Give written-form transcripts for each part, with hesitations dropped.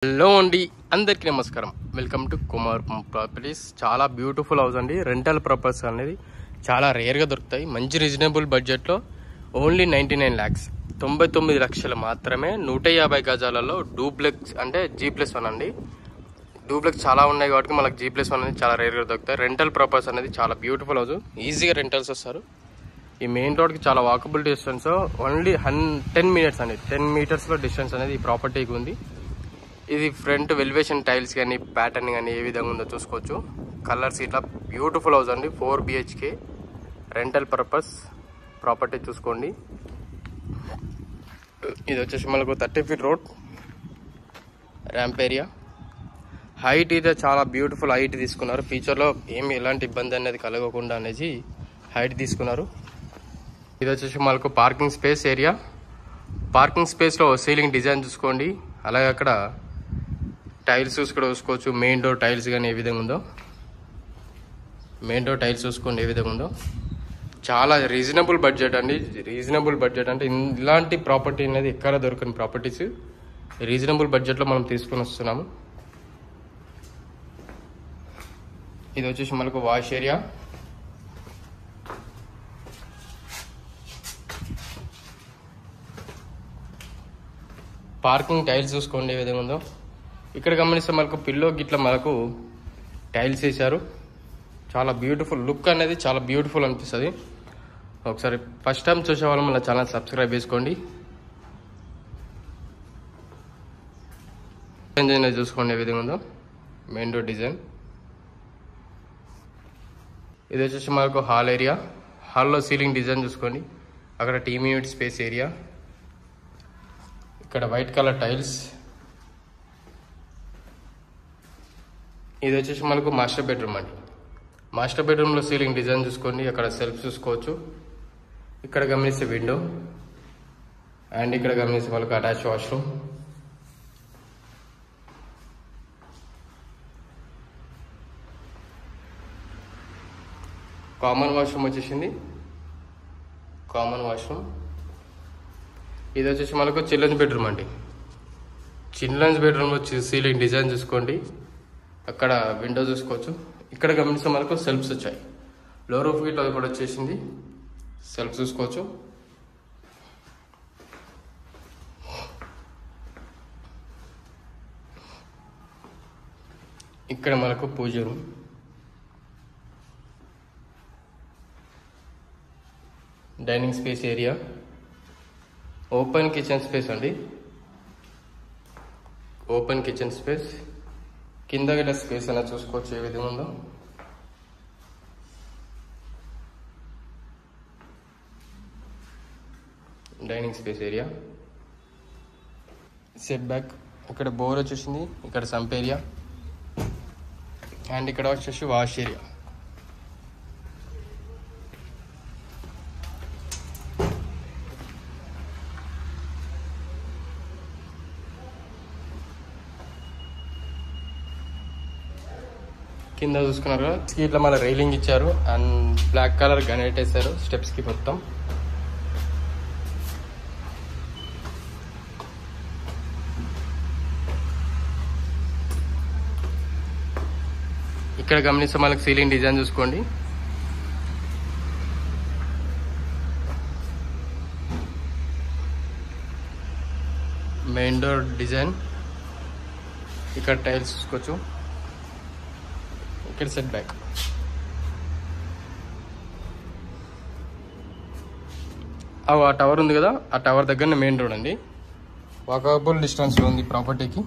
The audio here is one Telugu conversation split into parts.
హలో అండి, అందరికీ నమస్కారం. Welcome to Kumar properties. చాలా బ్యూటిఫుల్ హౌస్ అండి. రెంటల్ ప్రాపర్టీస్ అనేది చాలా రేర్గా దొరుకుతాయి. మంచి రీజనబుల్ బడ్జెట్లో ఓన్లీ 99 lakhs 99 లక్షలు మాత్రమే. 150 గజాలలో డూప్లెక్స్ అంటే G+1 అండి. డూప్లెక్స్ చాలా ఉన్నాయి కాబట్టి మనకు G+1 అనేది చాలా రేర్గా దొరుకుతాయి. రెంటల్ ప్రాపర్టీస్ అనేది చాలా బ్యూటిఫుల్ హౌస్. ఈజీగా రెంటల్స్ వస్తారు. ఈ మెయిన్ రోడ్కి చాలా వాకబుల్ డిస్టెన్స్, ఓన్లీ 10 minutes అండి. 10 meters డిస్టెన్స్ అనేది ఈ ప్రాపర్టీకి ఉంది. ఇది ఫ్రంట్ వెలివేషన్ టైల్స్ కానీ ప్యాటర్న్ కానీ ఏ విధంగా ఉందో చూసుకోవచ్చు. కలర్స్ ఇట్లా బ్యూటిఫుల్ హౌస్ అండి. 4 BHK రెంటల్ పర్పస్ ప్రాపర్టీ చూసుకోండి. ఇది వచ్చేసి మనకు 30 feet road, ramp area. Height అయితే చాలా బ్యూటిఫుల్ హైట్ తీసుకున్నారు. ఫ్యూచర్లో ఏమి ఎలాంటి ఇబ్బంది అనేది కలగకుండా అనేసి హైట్ తీసుకున్నారు. ఇది వచ్చేసి మనకు పార్కింగ్ స్పేస్ ఏరియా. పార్కింగ్ స్పేస్లో సీలింగ్ డిజైన్ చూసుకోండి. అలాగే అక్కడ టైల్స్ కూడా చూసుకోవచ్చు. మెయిన్ డోర్ టైల్స్ కానీ ఏ విధంగా ఉందో, మెయిన్ డోర్ టైల్స్ చూసుకోండి ఏ విధంగా ఉందో. చాలా రీజనబుల్ బడ్జెట్ అండి. రీజనబుల్ బడ్జెట్ అంటే ఇలాంటి ప్రాపర్టీ అనేది ఎక్కడ దొరకని ప్రాపర్టీస్ రీజనబుల్ బడ్జెట్లో మనం తీసుకొని వస్తున్నాము. ఇది వచ్చేసి మనకు వాష్ ఏరియా. పార్కింగ్ టైల్స్ చూసుకోండి ఏ విధంగా ఉందో. ఇక్కడ గమనిస్తే మనకు పిల్లో గిట్ల మనకు టైల్స్ వేశారు. చాలా బ్యూటిఫుల్ లుక్ అనేది చాలా బ్యూటిఫుల్ అనిపిస్తుంది. ఒకసారి ఫస్ట్ టైం చూసే వాళ్ళు మన ఛానల్ సబ్స్క్రైబ్ చేసుకోండి. డిజైన్ చూసుకోండి ఏ విధంగా ఉందో. Main door design. ఇది వచ్చేసి మనకు హాల్ ఏరియా. హాల్లో సీలింగ్ డిజైన్ చూసుకోండి. అక్కడ టీమ్ యూనిట్ స్పేస్ ఏరియా. ఇక్కడ వైట్ కలర్ టైల్స్. ఇది వచ్చేసి మనకు మాస్టర్ బెడ్రూమ్ అండి. మాస్టర్ బెడ్రూమ్లో సీలింగ్ డిజైన్ చూసుకోండి. అక్కడ సెల్ఫ్ చూసుకోవచ్చు. ఇక్కడ గమనిస్తే విండో, అండ్ ఇక్కడ గమనిస్తే మనకు అటాచ్ వాష్రూమ్. కామన్ వాష్రూమ్ వచ్చేసింది. Common washroom. ఇది వచ్చేసి మనకు చిల్డ్రన్స్ బెడ్రూమ్ అండి. చిల్డ్రన్స్ బెడ్రూమ్లో సీలింగ్ డిజైన్ చూసుకోండి. అక్కడ విండో చూసుకోవచ్చు. ఇక్కడ గమనిస్తే మనకు సెల్ఫ్స్ వచ్చాయి. లో రూఫ్ గిట్ అది కూడా వచ్చేసింది. సెల్ఫ్ చూసుకోవచ్చు. ఇక్కడ మనకు pooja room. Dining space area. Open kitchen space అండి. Open kitchen space. కింద గిట్ల స్పేస్ అనేది చూసుకోవచ్చు ఏ విధంగా ఉందో. Dining space area. Set back. ఇక్కడ బోర్ వచ్చేసింది. ఇక్కడ సంప్ ఏరియా, అండ్ ఇక్కడ వచ్చేసి వాష్ ఏరియా. కింద చూసుకున్నారు కదా, ఇట్లా మన రైలింగ్ ఇచ్చారు అండ్ బ్లాక్ కలర్ గ్రానైట్ వేసారు స్టెప్స్ కి మొత్తం. ఇక్కడ గమనిస్తే మనకు సీలింగ్ డిజైన్ చూసుకోండి. Main door design. ఇక్కడ టైల్స్ చూసుకోవచ్చు. ఇక్కడ సెట్ బ్యాక్. ఆ టవర్ ఉంది కదా, ఆ టవర్ దగ్గర మెయిన్ రోడ్ అండి. వాకబుల్ డిస్టెన్స్లో ఉంది ప్రాపర్టీకి.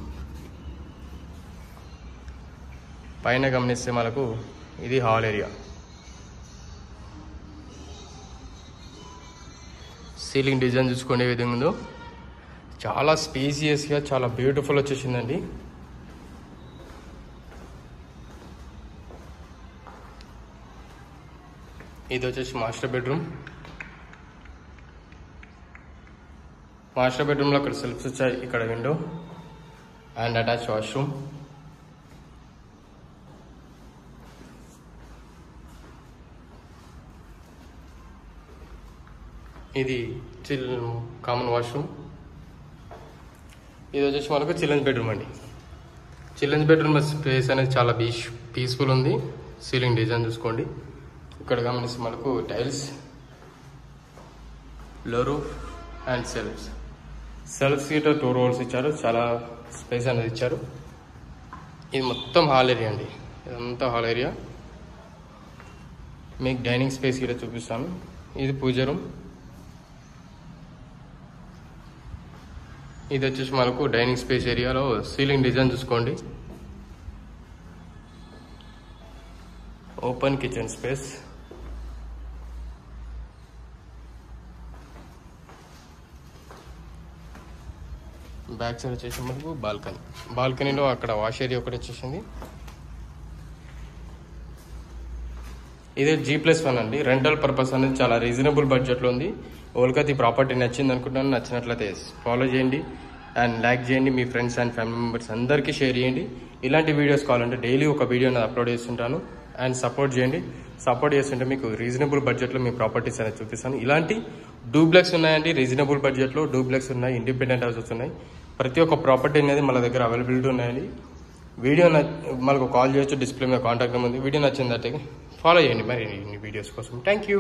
పైన గమనిస్తే మనకు ఇది హాల్ ఏరియా. సీలింగ్ డిజైన్ చూసుకోండి ఏ విధంగా ఉందో. చాలా స్పేసియస్గా చాలా బ్యూటిఫుల్ వచ్చేసిందండి. ఇది వచ్చేసి మాస్టర్ బెడ్రూమ్. మాస్టర్ బెడ్రూమ్లో అక్కడ సెల్ఫ్స్ వచ్చాయి. ఇక్కడ విండో అండ్ అటాచ్ వాష్రూమ్. ఇది కామన్ వాష్రూమ్. ఇది వచ్చేసి మనకు చిల్డ్రన్స్ బెడ్రూమ్ అండి. చిల్డ్రన్స్ బెడ్రూమ్ స్పేస్ అనేది చాలా పీస్ఫుల్ ఉంది. సీలింగ్ డిజైన్ చూసుకోండి. ఇక్కడ గమనిస్తే మనకు టైల్స్, లో రూఫ్ అండ్ సెల్ఫ్స్ గిట్ట 2 రోల్స్ ఇచ్చారు. చాలా స్పేస్ అనేది ఇచ్చారు. ఇది మొత్తం హాల్ ఏరియా అండి. ఇదంతా హాల్ ఏరియా. మీకు డైనింగ్ స్పేస్ గిట్ట చూపిస్తాను. ఇది పూజ రూమ్. ఇది వచ్చేసి మనకు డైనింగ్ స్పేస్ ఏరియాలో సీలింగ్ డిజైన్ చూసుకోండి. Open kitchen space. Back side వచ్చేసి మనకు బాల్కనీలో అక్కడ వాష్ ఏరియా ఒకటి వచ్చేసింది. ఇది G+1 అండి. రెంటల్ పర్పస్ అనేది చాలా రీజనబుల్ బడ్జెట్లో ఉంది. ఓల్కతి ప్రాపర్టీ నచ్చింది అనుకుంటున్నాను. నచ్చినట్లయితే ఫాలో చేయండి అండ్ లైక్ చేయండి. మీ ఫ్రెండ్స్ అండ్ ఫ్యామిలీ మెంబర్స్ అందరికీ షేర్ చేయండి. ఇలాంటి వీడియోస్ కావాలంటే డైలీ ఒక వీడియోని అప్లోడ్ చేస్తుంటాను. అండ్ సపోర్ట్ చేయండి. సపోర్ట్ చేస్తుంటే మీకు రీజనబుల్ బడ్జెట్లో మీ ప్రాపర్టీస్ అనేది చూపిస్తాను. ఇలాంటి డూప్లెక్స్ ఉన్నాయండి. రీజనబుల్ బడ్జెట్లో డూప్లెక్స్ ఉన్నాయి, ఇండిపెండెంట్ హౌసెస్ ఉన్నాయి. ప్రతి ఒక్క ప్రాపర్టీ అనేది మన దగ్గర అవైలబిలిటీ ఉన్నాయండి. వీడియో మనకు కాల్ చేయొచ్చు. డిస్ప్లే మీద కాంటాక్ట్ నెంబర్ ఉంది. వీడియో నచ్చిందంటే ఫాలో చేయండి మరి వీడియోస్ కోసం. Thank you.